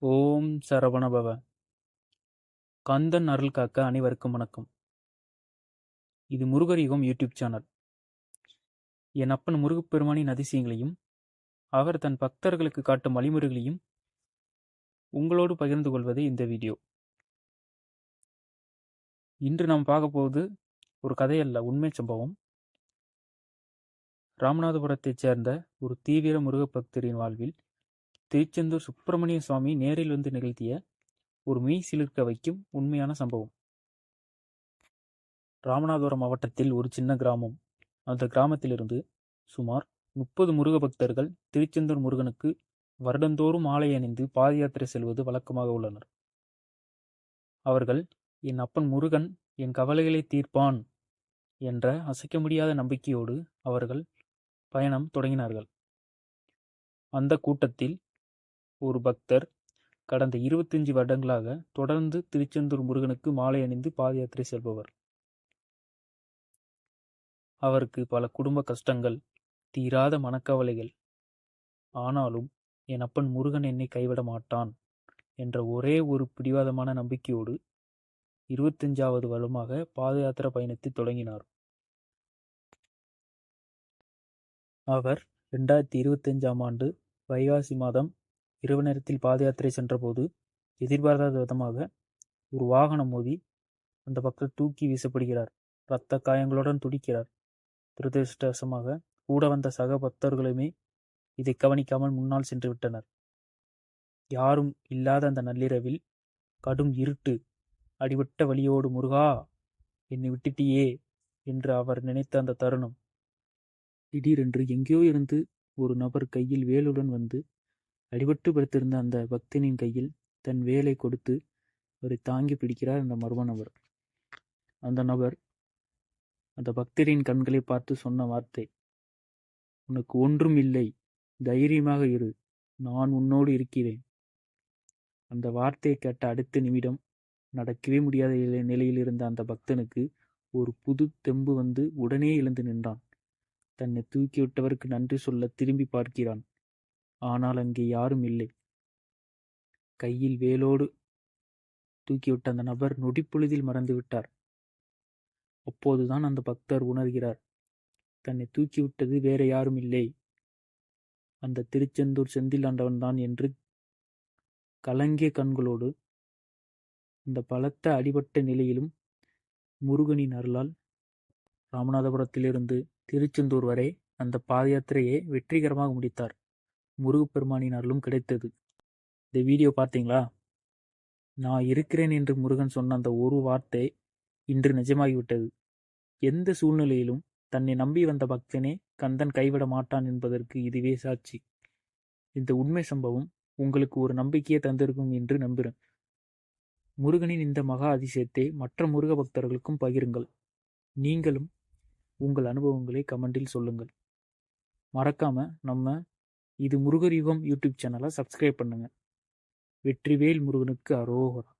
ஓம் சரவணபவ. கந்தன் அருள் காக்க அனைவருக்கும் வணக்கம். இது முருகர் யுகம் யூடியூப் சேனல். என் அப்பன் முருகப்பெருமானின் அதிசயங்களையும் அவர் தன் பக்தர்களுக்கு காட்டும் வழிமுறைகளையும் உங்களோடு பகிர்ந்து கொள்வதே இந்த வீடியோ. இன்று நாம் பார்க்க போவது ஒரு கதையல்ல, உண்மை சம்பவம். ராமநாதபுரத்தைச் சேர்ந்த ஒரு தீவிர முருக பக்தரின் வாழ்வில் திருச்செந்தூர் சுப்பிரமணிய சுவாமி நேரில் வந்து நிகழ்த்திய ஒரு மெய் சிலிர்க்க வைக்கும் உண்மையான சம்பவம். ராமநாதபுரம் மாவட்டத்தில் ஒரு சின்ன கிராமம். அந்த கிராமத்திலிருந்து சுமார் 30 முருக பக்தர்கள் திருச்செந்தூர் முருகனுக்கு வருடந்தோறும் மாலை அணிந்து பாத யாத்திரை செல்வது வழக்கமாக உள்ளனர். அவர்கள் என் அப்பன் முருகன் என் கவலைகளை தீர்ப்பான் என்ற அசைக்க முடியாத நம்பிக்கையோடு அவர்கள் பயணம் தொடங்கினார்கள். அந்த கூட்டத்தில் ஒரு பக்தர் கடந்த 25 வருடங்களாக தொடர்ந்து திருச்செந்தூர் முருகனுக்கு மாலை அணிந்து பாத யாத்திரை செல்பவர். அவருக்கு பல குடும்ப கஷ்டங்கள், தீராத மனக்கவலைகள். ஆனாலும் என் அப்பன் முருகன் என்னை கைவிட மாட்டான் என்ற ஒரே ஒரு பிடிவாதமான நம்பிக்கையோடு 25வது வருடமாக பாத யாத்திரை பயணத்தை தொடங்கினார். அவர் 2025ஆம் ஆண்டு வைகாசி மாதம் இரவு நேரத்தில் பாத யாத்திரை சென்றபோது எதிர்பாராத விதமாக ஒரு வாகனம் மோதி அந்த பக்தர் தூக்கி வீசப்படுகிறார். இரத்த காயங்களுடன் துடிக்கிறார். துரதிருஷ்டவசமாக கூட வந்த சக பக்தர்களுமே இதை கவனிக்காமல் முன்னால் சென்று விட்டனர். யாரும் இல்லாத அந்த நள்ளிரவில் கடும் இருட்டு, அடிபட்ட வலியோடு முருகா என்னை விட்டுட்டியே என்று அவர் நினைத்த அந்த தருணம், திடீரென்று எங்கேயோ இருந்து ஒரு நபர் கையில் வேலுடன் வந்து அடிபட்டு படுத்திருந்த அந்த பக்தனின் கையில் தன் வேலை கொடுத்து அவரை தாங்கி பிடிக்கிறார் அந்த மர்ம நபர். அந்த நபர் அந்த பக்தரின் கண்களை பார்த்து சொன்ன வார்த்தை, உனக்கு ஒன்றும் இல்லை, தைரியமாக இரு, நான் உன்னோடு இருக்கிறேன். அந்த வார்த்தையை கேட்ட அடுத்த நிமிடம் நடக்கவே முடியாத நிலையில் இருந்த அந்த பக்தனுக்கு ஒரு புது தெம்பு வந்து உடனே எழுந்து நின்றான். தன்னை தூக்கிவிட்டவருக்கு நன்றி சொல்ல திரும்பி பார்க்கிறான். ஆனால் அங்கே யாரும் இல்லை. கையில் வேலோடு தூக்கிவிட்ட அந்த நபர் நொடிப்பொழுதில் மறந்து விட்டார். அப்போதுதான் அந்த பக்தர் உணர்கிறார், தன்னை தூக்கிவிட்டது வேற யாரும் இல்லை, அந்த திருச்செந்தூர் செந்தில் ஆண்டவன் தான் என்று. கலங்கிய கண்களோடு அந்த பலத்த அடிபட்ட நிலையிலும் முருகனின் அருளால் ராமநாதபுரத்திலிருந்து திருச்செந்தூர் வரை அந்த பாத யாத்திரையை வெற்றிகரமாக முடித்தார். முருகப்பெருமானின் அருளும் கிடைத்தது. இந்த வீடியோ பார்த்தீங்களா? நான் இருக்கிறேன் என்று முருகன் சொன்ன அந்த ஒரு வார்த்தை இன்று நிஜமாகிவிட்டது. எந்த சூழ்நிலையிலும் தன்னை நம்பி வந்த பக்தனே கந்தன் கைவிட மாட்டான் என்பதற்கு இதுவே சாட்சி. இந்த உண்மை சம்பவம் உங்களுக்கு ஒரு நம்பிக்கையை தந்திருக்கும் என்று நம்புகிறேன். முருகனின் இந்த மகா அதிசயத்தை மற்ற முருக பக்தர்களுக்கும் பகிருங்கள். நீங்களும் உங்கள் அனுபவங்களை கமெண்டில் சொல்லுங்கள். மறக்காம நம்ம இது முருகர் யுகம் யூடியூப் சேனலை சப்ஸ்கிரைப் பண்ணுங்க. வெற்றிவேல் முருகனுக்கு அரோகரா.